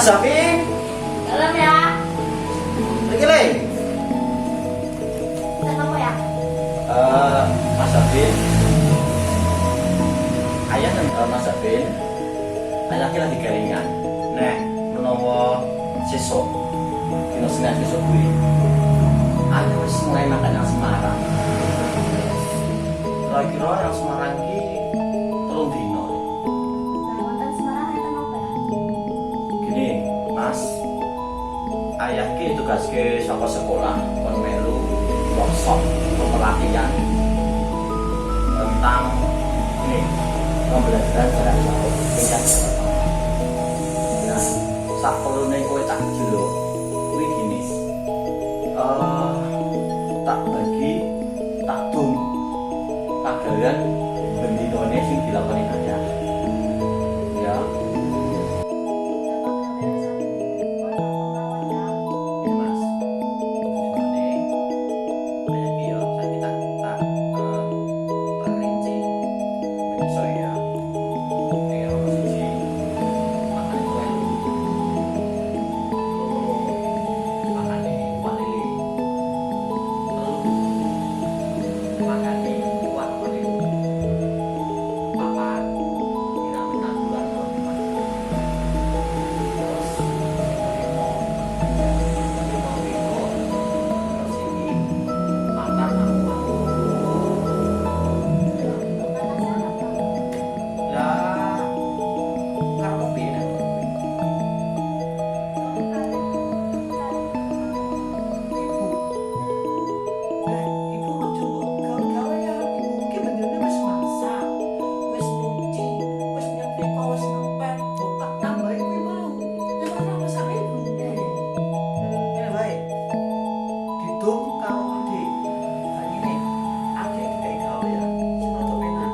Mas Afin. Dalam ya. Lagi lagi. Kenapa ya? Mas Afin. Ayah dan Mas Afin. Ayahnya lagi garingan. Nah, menawa sesok. Kino Senin sesok kuwi. Ayah wis mulai makan yang Semarang. Kira-kira yang Semarang ki telung dino. Wonten Semarang enten apa ya? Gini, Mas. Ayah ki tugas ke saka sekolah kon melu workshop pelatihan tentang ini pembelajaran jarak jauh tingkat Jawa. Nah, saperlune kowe tak jeluk kuwi gini. Tak bagi tak dum pagawean bendinone sing dilakoni ayah. Ya. Mas, ini kayak gitu, saya tak rinci, bisa ya, kayak apa sih, makan itu kan, makan di walili, makan di kuat walili, papan, dinamika bulan terus limo, terus ini makan lah karo piye Ibu aja gawe-gawe ya ibu ki benernya wis masak, wis nyuci, wis nyetrika, wis ngepel, buka tambah kuwi mau. Ya ora masak ibu. Ya bae. Didum karo adik. Saiki adik kayak gawe ya. Sing rada penak.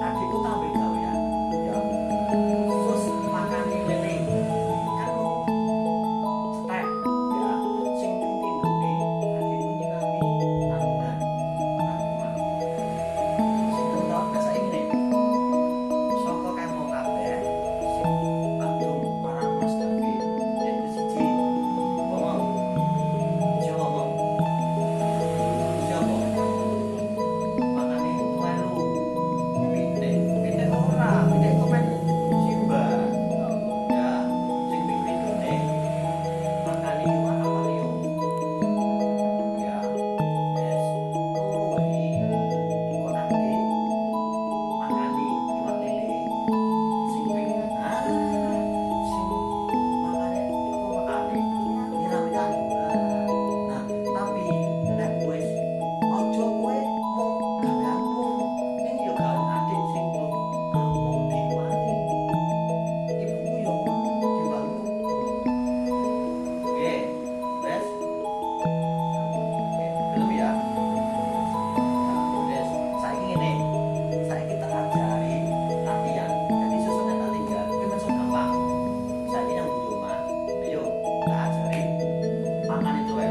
Adikku tambah gawe ya. Ya. Terus makane lele. Kan mau cetek ya. Sing tindune adikku nyirami tanggungan. Sing kedua masak ini. Saka kamu kabeh sing bandung marang Mas David. Yang siji. Ngomong. Siapa? Siapa? Makane melu. Pitik ora, pitik komen Simba. Ya, sing pindune makane iwak apa liyo. Ya, wis kuwi kok nanti makane iwak lele. Sing ping sing makane apa makane nyirami tanggungan. Nah, tapi nek wis aja kowe mau gaweanmu. Ning yo gawe adik sing kampung diwane. Ibuku yo ngono dibantu. Oke, wes. Belum ya? Nah, wes. Saiki ngene. Saiki tak ajari latihan. Jadi susunnya tak tinggal. Kuwi masuk gampang. Saiki nang di rumah. Ayo, tak ajari. Makan itu wae.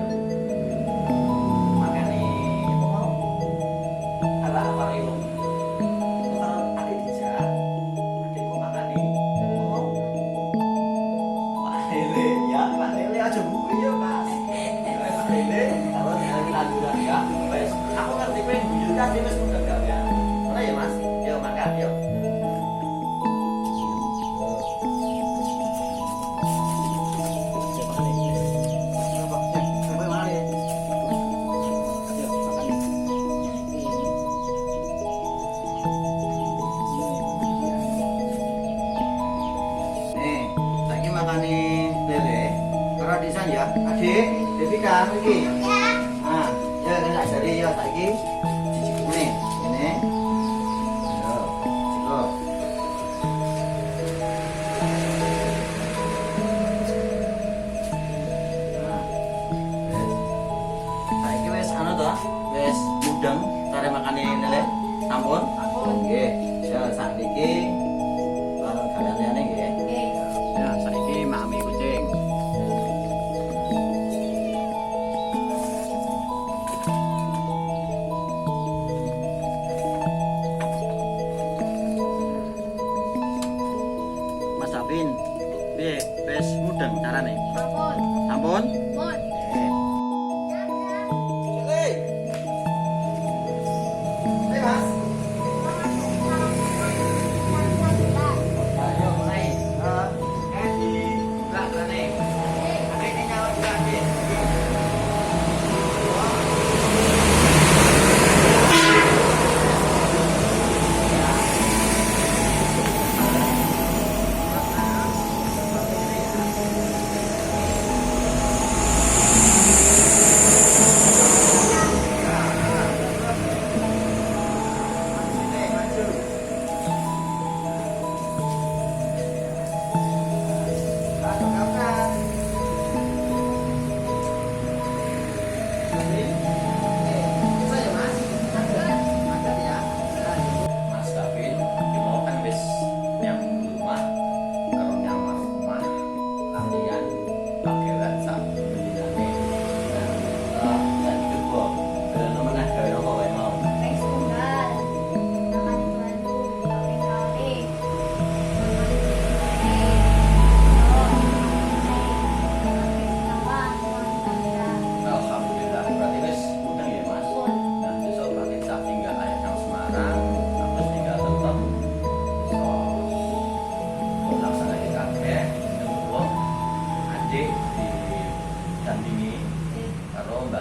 Makane apa mau? Apa itu? Kalau adik dijak, adikku makani. Mau? Pak Lele ya, Pak Lele aja buku ya, Mas. Pak Lele, kalau lagi laduran ya, wes. Aku ngerti kowe guyu tadi wis mudah gawean. Ora ya, Mas? Yo makan, yo. Nih, saiki makane lele. Karo disan ya, Adik. Devika iki. Nah, ya tak ajari ya saiki. Nih, ini. Yo, ciko. Nah, wes. Saiki wis anu to, wis mudeng cara makane lele. Sampun? Nggih. Ya saiki karo gaweane nggih. Ya, saiki mami kucing. Mas Afin, piye? Wis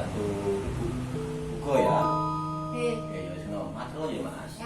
satu buku ya. Eh, Ya ya seno, Mas lo ya Mas.